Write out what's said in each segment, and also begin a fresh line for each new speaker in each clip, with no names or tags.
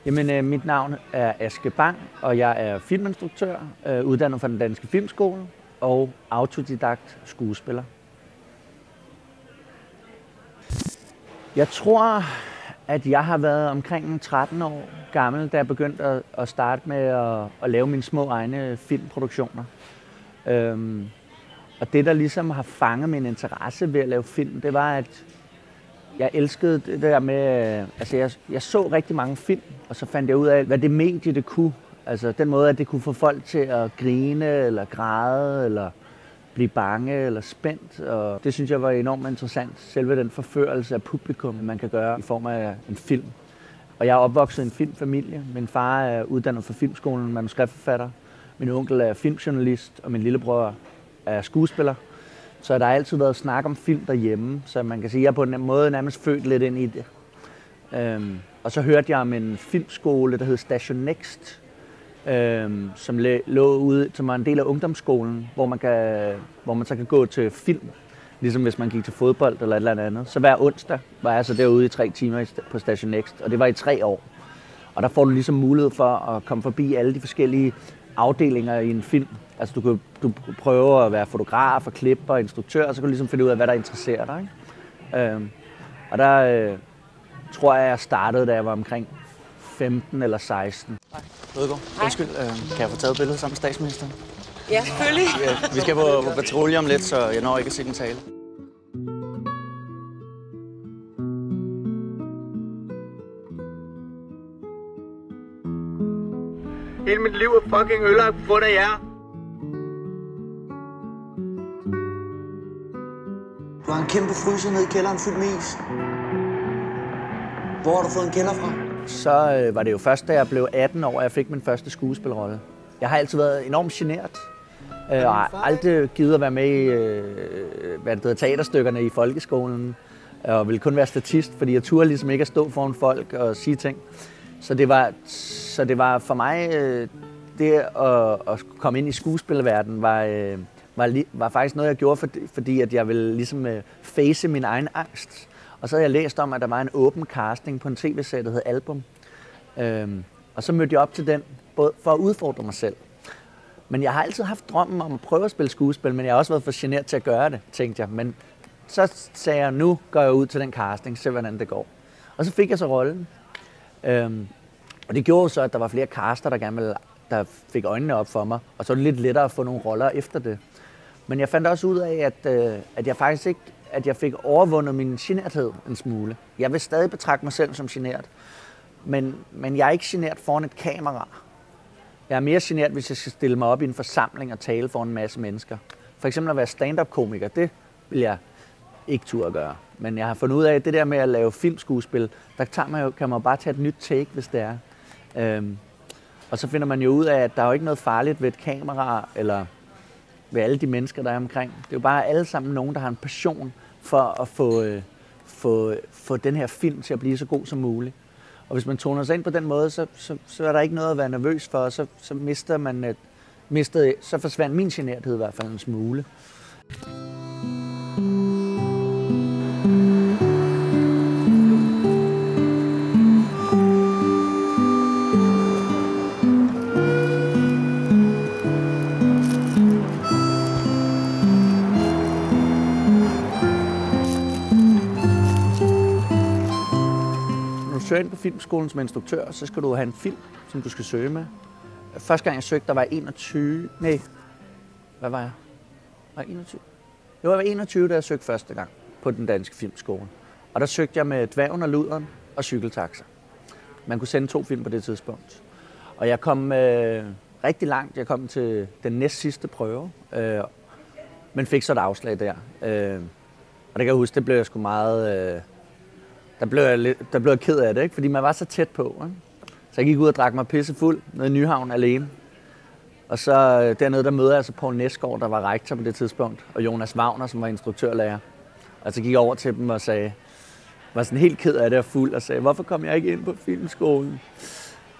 Jamen, mit navn er Aske Bang, og jeg er filminstruktør, uddannet fra den Danske Filmskole og autodidakt skuespiller. Jeg tror, at jeg har været omkring 13 år gammel, da jeg begyndte at starte med at lave mine små egne filmproduktioner. Og det, der ligesom har fanget min interesse ved at lave film, det var, at jeg elskede det der med, altså jeg så rigtig mange film, og så fandt jeg ud af, hvad det medie det kunne. Altså den måde, at det kunne få folk til at grine, eller græde, eller blive bange, eller spændt. Og det synes jeg var enormt interessant, selve den forførelse af publikum, man kan gøre i form af en film. Og jeg er opvokset i en filmfamilie. Min far er uddannet fra Filmskolen, manuskriptforfatter. Min onkel er filmjournalist, og min lillebror er skuespiller. Så der har altid været snak om film derhjemme, så man kan sige, at jeg er på en måde nærmest født lidt ind i det. Og så hørte jeg om en filmskole, der hed Station Next, som lå ude, som var en del af ungdomsskolen, hvor man så kan gå til film, ligesom hvis man gik til fodbold eller et eller andet. Så hver onsdag var jeg så derude i 3 timer på Station Next, og det var i 3 år. Og der får du ligesom mulighed for at komme forbi alle de forskellige afdelinger i en film. Altså du kan prøve at være fotograf og klipper og instruktør, og så kan du ligesom finde ud af, hvad der interesserer dig. Ikke? Og der tror jeg startede, da jeg var omkring 15 eller 16. Hej. Rødgaard. Undskyld, kan jeg få taget billedet sammen med statsministeren?
Ja, selvfølgelig.
Vi skal på patrulje om lidt, så jeg når ikke at se den tale.
Hele mit liv er fucking ødelagt på grund af jer.
Du har en kæmpe fryser nede i kælderen fyldt med is. Hvor har du fået en kælder fra?
Så var det jo først, da jeg blev 18 år, at jeg fik min første skuespilrolle. Jeg har altid været enormt genert, og aldrig givet at være med i hvad det hedder, teaterstykkerne i folkeskolen, og ville kun være statist, fordi jeg turde ligesom ikke at stå foran folk og sige ting. Så det var for mig, det at komme ind i skuespillerverdenen var faktisk noget, jeg gjorde, fordi at jeg ville ligesom face min egen angst. Og så havde jeg læst om, at der var en åben casting på en tv-serie, der hed Album. Og så mødte jeg op til den, både for at udfordre mig selv. Men jeg har altid haft drømmen om at prøve at spille skuespil, men jeg har også været for genert til at gøre det, tænkte jeg. Men så sagde jeg, nu går jeg ud til den casting, se hvordan det går. Og så fik jeg så rollen. Og det gjorde så, at der var flere caster, der fik øjnene op for mig. Og så var det lidt lettere at få nogle roller efter det. Men jeg fandt også ud af, at jeg faktisk ikke, at jeg fik overvundet min generthed en smule. Jeg vil stadig betragte mig selv som genert, men jeg er ikke genert foran et kamera. Jeg er mere genert, hvis jeg skal stille mig op i en forsamling og tale foran en masse mennesker. For eksempel at være stand-up-komiker, det vil jeg ikke turde at gøre. Men jeg har fundet ud af, at det der med at lave filmskuespil, der kan man jo bare tage et nyt take, hvis det er. Og så finder man jo ud af, at der er jo ikke noget farligt ved et kamera, eller ved alle de mennesker, der er omkring. Det er jo bare alle sammen nogen, der har en passion for at få den her film til at blive så god som muligt. Og hvis man toner sig ind på den måde, så er der ikke noget at være nervøs for, og så forsvandt min generthed i hvert fald en smule. Søge ind på Filmskolen som instruktør, så skal du have en film, som du skal søge med. Første gang jeg søgte, der var 21... Nej, hvad var jeg? Var jeg 21? Jo, jeg var 21, da jeg søgte første gang på den Danske Filmskole. Og der søgte jeg med Dværgen og Luderen og Cykeltaxa. Man kunne sende 2 film på det tidspunkt. Og jeg kom rigtig langt. Jeg kom til den næst sidste prøve, men fik så et afslag der. Og det kan jeg huske, det blev jeg sgu meget... Der blev jeg ked af det, ikke? Fordi man var så tæt på. Ikke? Så jeg gik ud og drak mig pissefuld nede i Nyhavn alene. Og så dernede, der møder jeg så Poul Næsgaard, der var rektor på det tidspunkt, og Jonas Wagner, som var instruktørlærer. Og så gik jeg over til dem og var sådan helt ked af det og fuld, og sagde, hvorfor kom jeg ikke ind på filmskolen?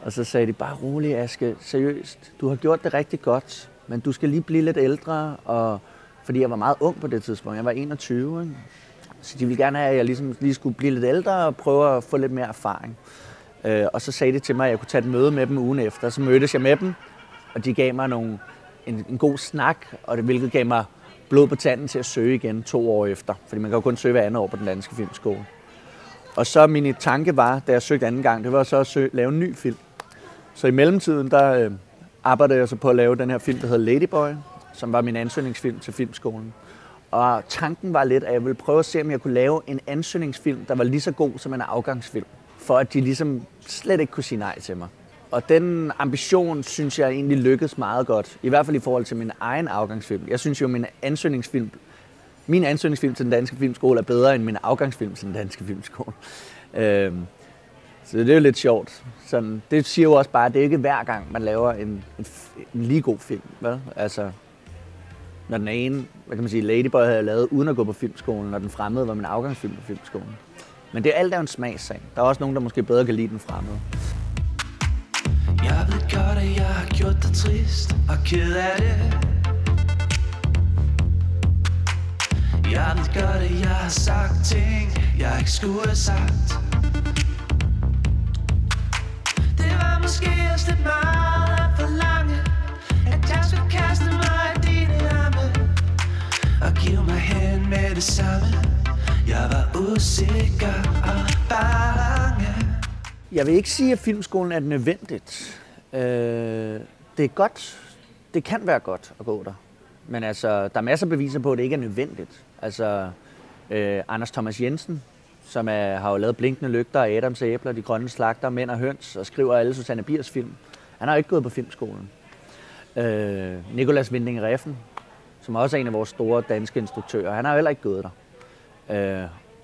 Og så sagde de, bare rolig Aske, seriøst, du har gjort det rigtig godt, men du skal lige blive lidt ældre, fordi jeg var meget ung på det tidspunkt, jeg var 21, ikke? Så de ville gerne have, at jeg ligesom lige skulle blive lidt ældre og prøve at få lidt mere erfaring. Og så sagde de til mig, at jeg kunne tage et møde med dem ugen efter. Så mødtes jeg med dem, og de gav mig en god snak, og hvilket gav mig blod på tanden til at søge igen 2 år efter. Fordi man kan jo kun søge hver andet år på den danske filmskole. Og så min tanke var, da jeg søgte anden gang, det var så at lave en ny film. Så i mellemtiden, der arbejdede jeg så på at lave den her film, der hedder Ladyboy, som var min ansøgningsfilm til filmskolen. Og tanken var lidt, at jeg ville prøve at se, om jeg kunne lave en ansøgningsfilm, der var lige så god som en afgangsfilm. For at de ligesom slet ikke kunne sige nej til mig. Og den ambition, synes jeg egentlig lykkedes meget godt. I hvert fald i forhold til min egen afgangsfilm. Jeg synes jo, min ansøgningsfilm til den danske filmskole er bedre end min afgangsfilm til den danske filmskole. Så det er jo lidt sjovt. Sådan, det siger jo også bare, at det er ikke hver gang, man laver en lige god film. Vel? Altså, når den ene, hvad kan man sige, Ladyboy havde lavet uden at gå på filmskolen, og den fremmede var min afgangsfilm på filmskolen. Men det er alt en smagssag. Der er også nogen, der måske bedre kan lide den fremmede.
Jeg ved godt, at jeg har gjort dig trist og ked af det. Jeg ved godt, at jeg har sagt ting, jeg ikke skulle have sagt. Det var måske også lidt meget at forlange, at jeg skulle kaste mig i dine arme og give mig hen med det samme. Jeg var usikker og bange.
Jeg vil ikke sige, at filmskolen er nødvendigt. Det er godt. Det kan være godt at gå der. Men altså, der er masser af beviser på, at det ikke er nødvendigt. Altså, Anders Thomas Jensen, som har jo lavet Blinkende Lygter, Adams Æbler, De Grønne Slagter, Mænd og Høns, og skriver alle Susanne Biers film. Han har jo ikke gået på filmskolen. Nicolas Winding Refn, som også er en af vores store danske instruktører, han har jo heller ikke gået der.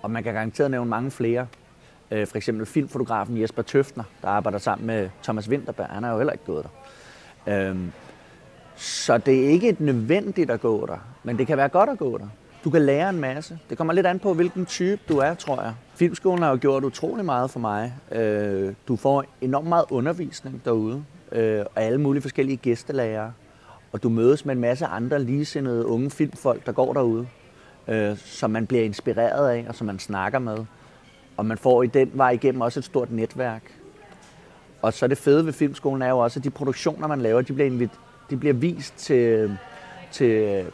Og man kan garanteret nævne mange flere. For eksempel filmfotografen Jesper Tøftner, der arbejder sammen med Thomas Vinterberg, han har jo heller ikke gået der. Så det er ikke et nødvendigt at gå der, men det kan være godt at gå der. Du kan lære en masse. Det kommer lidt an på, hvilken type du er, tror jeg. Filmskolen har jo gjort utrolig meget for mig. Du får enormt meget undervisning derude, og alle mulige forskellige gæstelærere. Og du mødes med en masse andre ligesindede unge filmfolk, der går derude, som man bliver inspireret af, og som man snakker med. Og man får i den vej igennem også et stort netværk. Og så det fede ved filmskolen er jo også, at de produktioner, man laver, de bliver vist til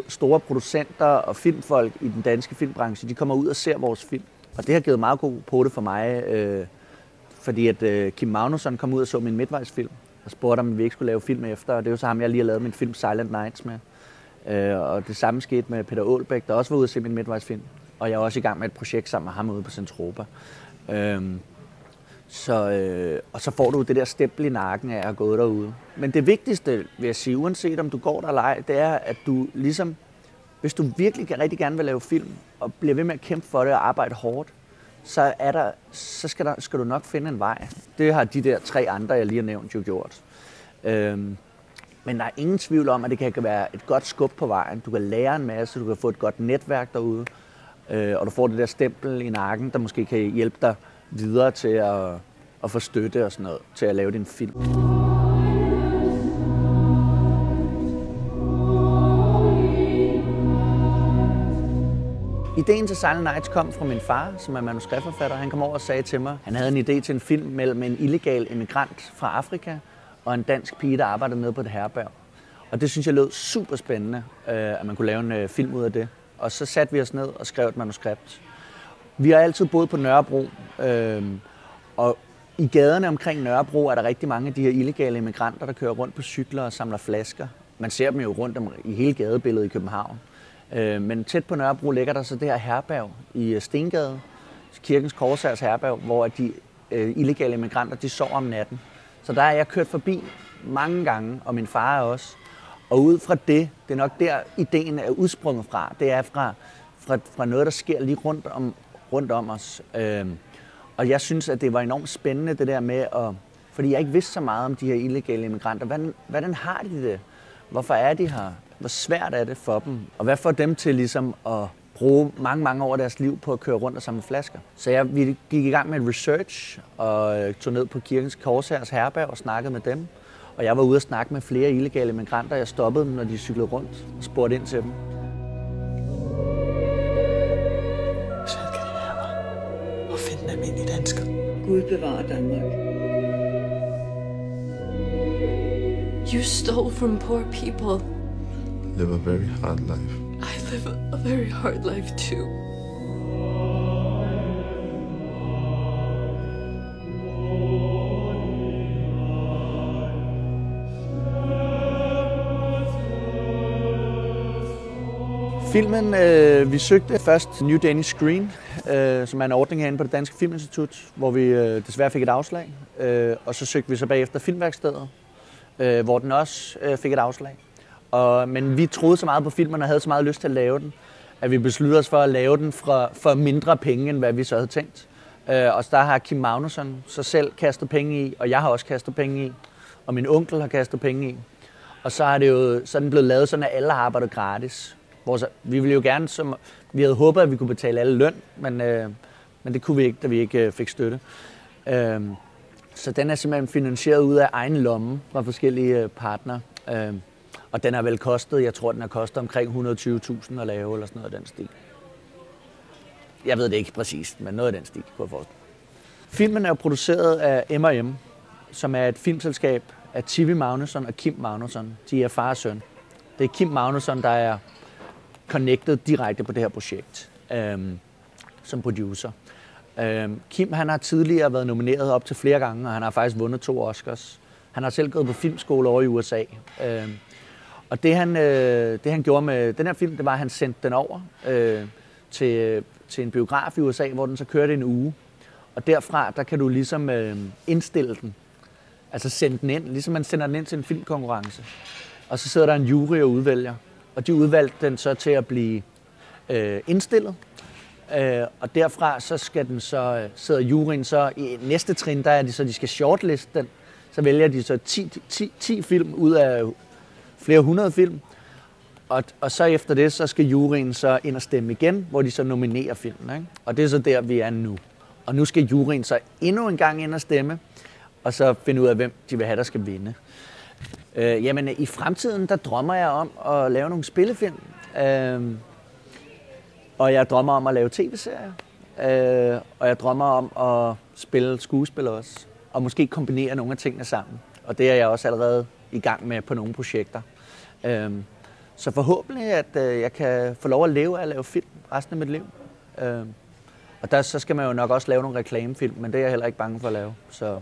store producenter og filmfolk i den danske filmbranche. De kommer ud og ser vores film. Og det har givet meget god på det for mig, fordi at Kim Magnusson kom ud og så min midtvejsfilm og spurgte, om vi ikke skulle lave film efter. Og det er jo så ham, jeg lige har lavet min film Silent Nights med. Og det samme skete med Peter Aalbæk, der også var ude at se min midtvejsfilm. Og jeg er også i gang med et projekt sammen med ham ude på Centropa. Og så får du det der stempel i nakken af at have gået derude. Men det vigtigste, vil jeg sige, uanset om du går der eller ej, det er, at du ligesom, hvis du virkelig rigtig gerne vil lave film, og bliver ved med at kæmpe for det og arbejde hårdt, så skal du nok finde en vej. Det har de der 3 andre, jeg lige har nævnt, jo gjort. Men der er ingen tvivl om, at det kan være et godt skub på vejen. Du kan lære en masse, du kan få et godt netværk derude, og du får det der stempel i nakken, der måske kan hjælpe dig videre til at få støtte og sådan noget, til at lave din film. Ideen til Silent Nights kom fra min far, som er manuskriptforfatter. Han kom over og sagde til mig, han havde en idé til en film mellem en illegal immigrant fra Afrika og en dansk pige, der arbejdede nede på et herberg. Og det synes jeg lød super spændende, at man kunne lave en film ud af det. Og så satte vi os ned og skrev et manuskript. Vi har altid boet på Nørrebro, og i gaderne omkring Nørrebro er der rigtig mange af de her illegale immigranter, der kører rundt på cykler og samler flasker. Man ser dem jo rundt i hele gadebilledet i København. Men tæt på Nørrebro ligger der så det her herberg i Stengade, Kirkens Korshærs herberg, hvor de illegale immigranter de sover om natten. Så der er jeg kørt forbi mange gange, og min far er også. Og ud fra det er nok der ideen er udsprunget fra. Det er fra noget, der sker lige rundt om os. Og jeg synes, at det var enormt spændende, det der med fordi jeg ikke vidste så meget om de her illegale immigranter. Hvordan har de det? Hvorfor er de her? Hvor svært er det for dem? Og hvad får dem til ligesom at bruge mange år af deres liv på at køre rundt og samle flasker? Så vi gik i gang med en research og tog ned på Kirkens Korshærs herberg og snakkede med dem. Og jeg var ude og snakke med flere illegale immigranter. Jeg stoppede dem, når de cyklede rundt og spurgte ind til dem.
Svært kan det være mig at finde en almindelig mennesker.
Gud bevarer Danmark.
You stole from poor people.
Live a very hard life.
I live a very hard life too.
Filmen, vi søgte først New Danish Screen, som er en ordning herinde på det Danske Filminstitut, hvor vi desværre fik et afslag. Og så søgte vi så bagefter Filmværkstedet, hvor den også fik et afslag. Men vi troede så meget på filmen og havde så meget lyst til at lave den, at vi besluttede os for at lave den for mindre penge, end hvad vi så havde tænkt. Og der har Kim Magnusson så selv kastet penge i, og jeg har også kastet penge i, og min onkel har kastet penge i. Og så er den blevet lavet sådan, at alle har arbejdet gratis. Vi ville jo gerne, vi havde håbet, at vi kunne betale alle løn, men det kunne vi ikke, da vi ikke fik støtte. Så den er simpelthen finansieret ud af egen lomme fra forskellige partnere. Og den har vel kostet, jeg tror, den har kostet omkring 120.000 at lave, eller sådan noget af den stil. Jeg ved det ikke præcist, men noget af den stil, kunne jeg forestille. Filmen er jo produceret af M&M, som er et filmselskab af Tivi Magnusson og Kim Magnusson. De er far og søn. Det er Kim Magnusson, der er connected direkte på det her projekt som producer. Kim, han har tidligere været nomineret op til flere gange, og han har faktisk vundet 2 Oscars. Han har selv gået på filmskole over i USA. Og det han gjorde med den her film, det var, at han sendte den over til en biograf i USA, hvor den så kørte en uge. Og derfra, der kan du ligesom indstille den. Altså sende den ind, ligesom man sender den ind til en filmkonkurrence. Og så sidder der en jury og udvælger. Og de udvalgte den så til at blive indstillet. Og derfra så skal den så, sidder juryen så i næste trin, der er de så, de skal shortliste den. Så vælger de så 10 film ud af flere hundrede film. Og så efter det, så skal juryen så ind og stemme igen, hvor de så nominerer filmen. Ikke? Og det er så der, vi er nu. Og nu skal juryen så endnu en gang ind og stemme, og så finde ud af, hvem de vil have, der skal vinde. Jamen, i fremtiden, der drømmer jeg om at lave nogle spillefilm. Og jeg drømmer om at lave tv-serier. Og jeg drømmer om at spille skuespil også. Og måske kombinere nogle af tingene sammen. Og det er jeg også allerede i gang med på nogle projekter. Så forhåbentlig, at jeg kan få lov at leve af at lave film resten af mit liv. Og så skal man jo nok også lave nogle reklamefilm, men det er jeg heller ikke bange for at lave. Så